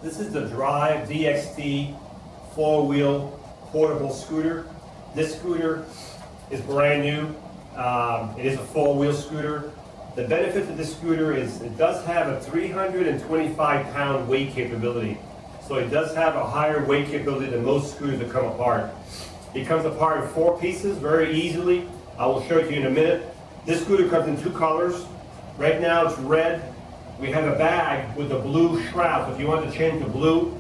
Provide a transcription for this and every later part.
This is the Drive DST four-wheel portable scooter. This scooter is brand new. It is a four-wheel scooter. The benefit of this scooter is it does have a 325-pound weight capability. So it does have a higher weight capability than most scooters that come apart. It comes apart in 4 pieces very easily. I will show it to you in a minute. This scooter comes in 2 colors. Right now it's red. We have a bag with a blue shroud. So if you want to change the blue,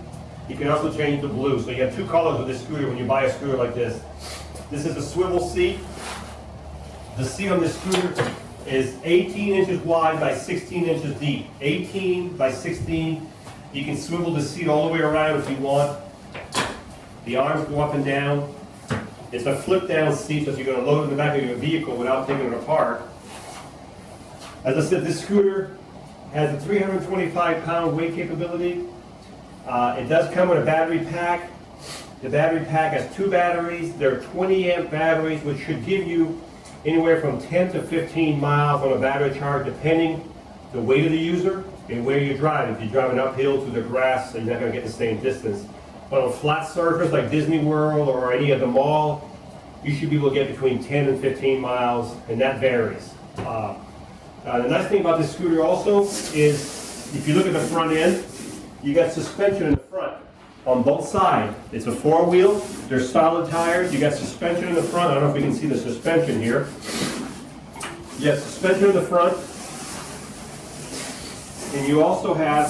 you can also change the blue. So you have 2 colors with this scooter when you buy a scooter like this. This is a swivel seat. The seat on this scooter is 18 inches wide by 16 inches deep. 18 by 16. You can swivel the seat all the way around if you want. The arms go up and down. It's a flip down seat, so you're going to load it in the back of your vehicle without taking it apart. As I said, this scooter has a 325-pound weight capability. It does come with a battery pack. The battery pack has 2 batteries. They're 20-amp batteries, which should give you anywhere from 10 to 15 miles on a battery charge, depending the weight of the user and where you're driving. If you're driving uphill through the grass, you're not going to get the same distance. But on a flat surface like Disney World or any of the mall, you should be able to get between 10 and 15 miles, and that varies. The nice thing about this scooter also is, if you look at the front end, you got suspension in the front on both sides. It's a 4-wheel. There's solid tires. You got suspension in the front. I don't know if we can see the suspension here. You have suspension in the front, and you also have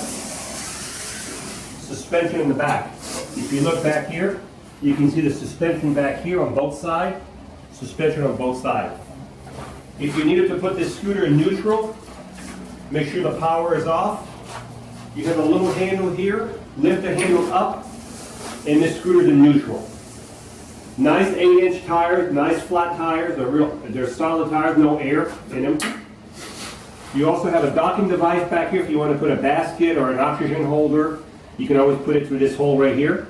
suspension in the back. If you look back here, you can see the suspension back here on both sides. Suspension on both sides. If you needed to put this scooter in neutral, make sure the power is off. You have a little handle here. Lift the handle up, and this scooter's in neutral. Nice 8-inch tires, nice flat tires. They're solid tires, no air in them. You also have a docking device back here if you want to put a basket or an oxygen holder. You can always put it through this hole right here.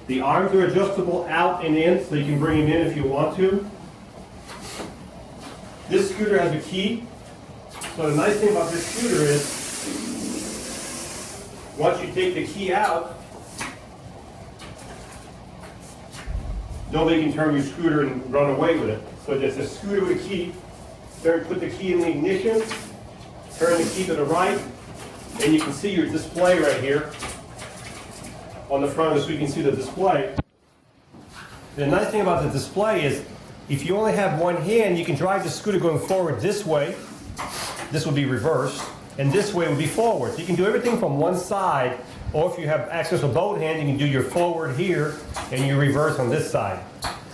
The arms are adjustable out and in, so you can bring them in if you want to. This scooter has a key. So the nice thing about this scooter is, once you take the key out, nobody can turn your scooter and run away with it. So it's a scooter with a key. Put the key in the ignition, turn the key to the right, and you can see your display right here on the front of this, so you can see the display. The nice thing about the display is, if you only have one hand, you can drive the scooter going forward this way. This will be reversed, and this way would be forward. So you can do everything from one side, or if you have access to both hands, you can do your forward here and your reverse on this side.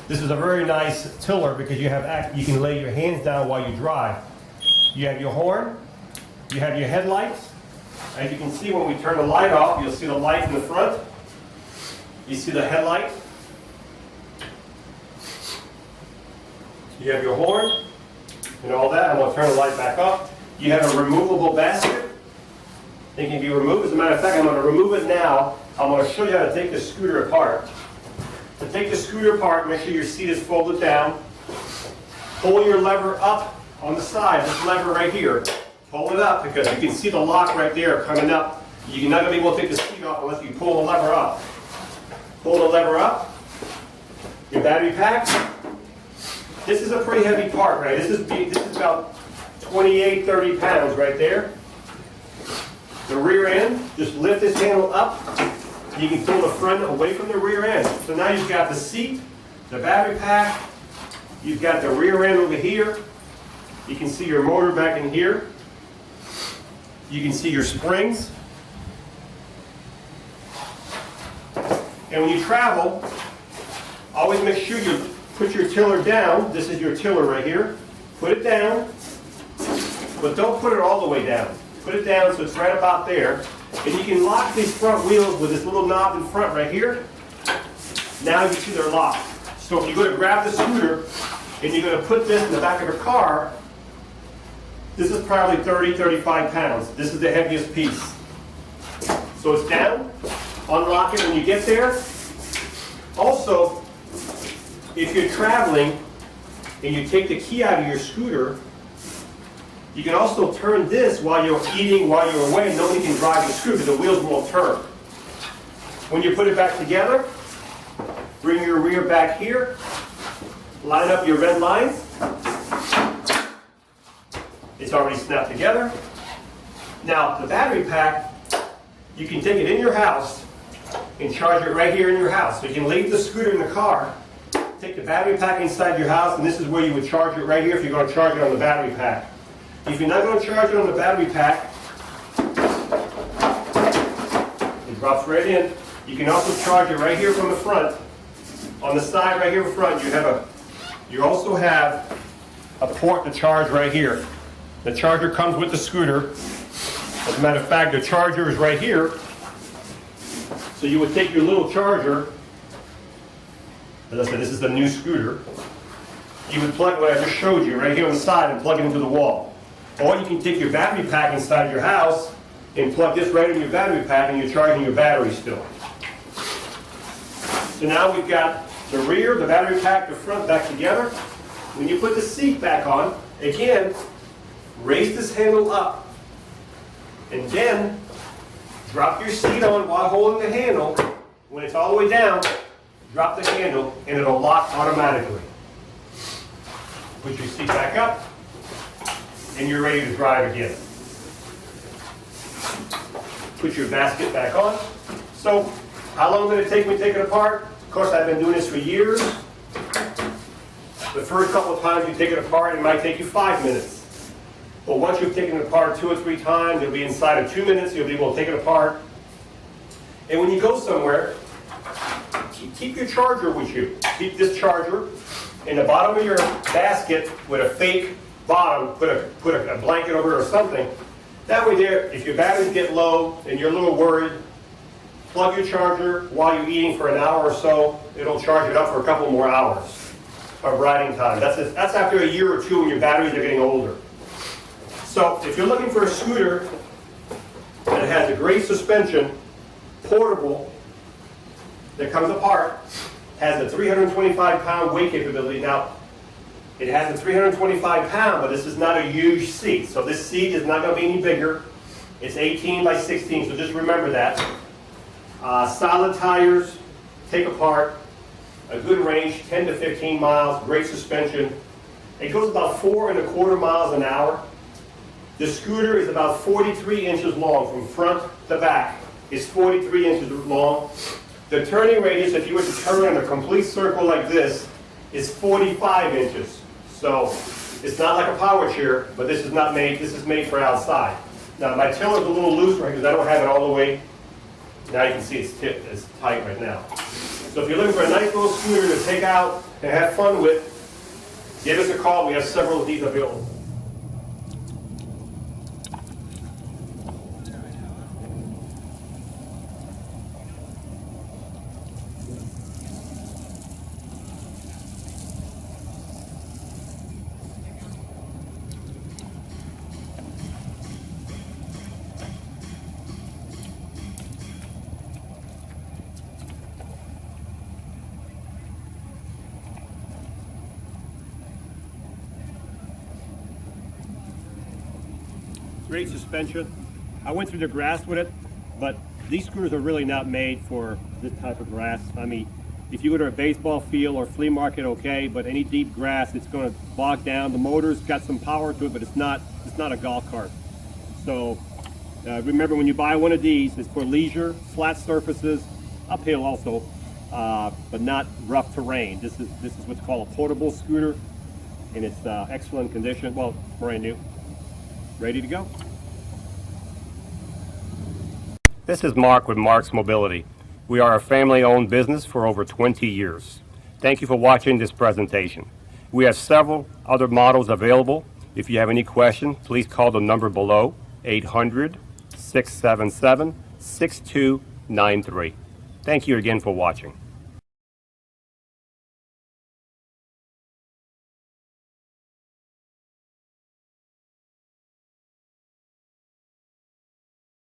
This is a very nice tiller because you can lay your hands down while you drive. You have your horn, you have your headlights. As you can see, when we turn the light off, you'll see the light in the front. You see the headlight. You have your horn and all that. I'm going to turn the light back off. You have a removable basket. It can be removed. As a matter of fact, I'm going to remove it now. I'm going to show you how to take the scooter apart. To take the scooter apart, make sure your seat is folded down. Pull your lever up on the side, this lever right here. Pull it up because you can see the lock right there coming up. You're not going to be able to take the seat off unless you pull the lever up. Pull the lever up. Your battery pack. This is a pretty heavy part, right? This is about 28, 30 pounds right there. The rear end, just lift this handle up. You can pull the front away from the rear end. So now you've got the seat, the battery pack, you've got the rear end over here. You can see your motor back in here. You can see your springs. And when you travel, always make sure you put your tiller down. This is your tiller right here. Put it down, but don't put it all the way down. Put it down so it's right about there. And you can lock these front wheels with this little knob in front right here. Now you see they're locked. So if you go to grab the scooter and you're going to put this in the back of your car, this is probably 30, 35 pounds. This is the heaviest piece. So it's down. Unlock it when you get there. Also, if you're traveling and you take the key out of your scooter, You can also turn this while you're eating, while you're away. Nobody can drive the scooter because the wheels won't turn. When you put it back together, bring your rear back here, line up your red lines. It's already snapped together. Now, the battery pack, you can take it in your house and charge it right here in your house. So you can leave the scooter in the car, take the battery pack inside your house, and this is where you would charge it right here if you're going to charge it on the battery pack. If you're not going to charge it on the battery pack, it drops right in. You can also charge it right here from the front. On the side right here in front, you also have a port to charge right here. The charger comes with the scooter. As a matter of fact, the charger is right here. So you would take your little charger. As I said, this is the new scooter. You would plug what I just showed you right here on the side and plug it into the wall. Or you can take your battery pack inside your house and plug this right in your battery pack and you're charging your battery still. So now we've got the rear, the battery pack, the front back together. When you put the seat back on, again, raise this handle up and then drop your seat on while holding the handle. When it's all the way down, drop the handle and it'll lock automatically. Put your seat back up and you're ready to drive again. Put your basket back on. So, how long did it take me to take it apart? Of course, I've been doing this for years. The first couple of times you take it apart, it might take you 5 minutes. But once you've taken it apart 2 or 3 times, you'll be inside of 2 minutes, you'll be able to take it apart. And when you go somewhere, keep your charger with you. Keep this charger in the bottom of your basket with a fake bottom, put a blanket over it or something. That way there, if your batteries get low and you're a little worried, plug your charger while you're eating for an hour or so. It'll charge it up for a couple more hours of riding time. That's after a year or two when your batteries are getting older. So if you're looking for a scooter that has a great suspension, portable, that comes apart, has a 325-pound weight capability. Now, it has a 325-pound, but this is not a huge seat. So this seat is not going to be any bigger. It's 18 by 16, so just remember that. Solid tires, take apart, a good range, 10 to 15 miles, great suspension. It goes about 4.25 miles an hour. The scooter is about 43 inches long from front to back. It's 43 inches long. The turning radius, if you were to turn in a complete circle like this, is 45 inches. So it's not like a power chair, but this is made for outside. Now my tiller is a little loose right because I don't have it all the way. Now you can see it's tight right now. So if you're looking for a nice little scooter to take out and have fun with, give us a call. We have several of these available. Great suspension. I went through the grass with it, but these scooters are really not made for this type of grass. I mean, if you go to a baseball field or flea market, okay, but any deep grass, it's going to bog down. The motor's got some power to it, but it's not a golf cart. So remember, when you buy one of these, it's for leisure, flat surfaces, uphill also, but not rough terrain. This is what's called a portable scooter, and it's excellent condition. Well, brand new. Ready to go. This is Marc with Marc's Mobility. We are a family-owned business for over 20 years. Thank you for watching this presentation. We have several other models available. If you have any questions, please call the number below, 800-677-6293. Thank you again for watching.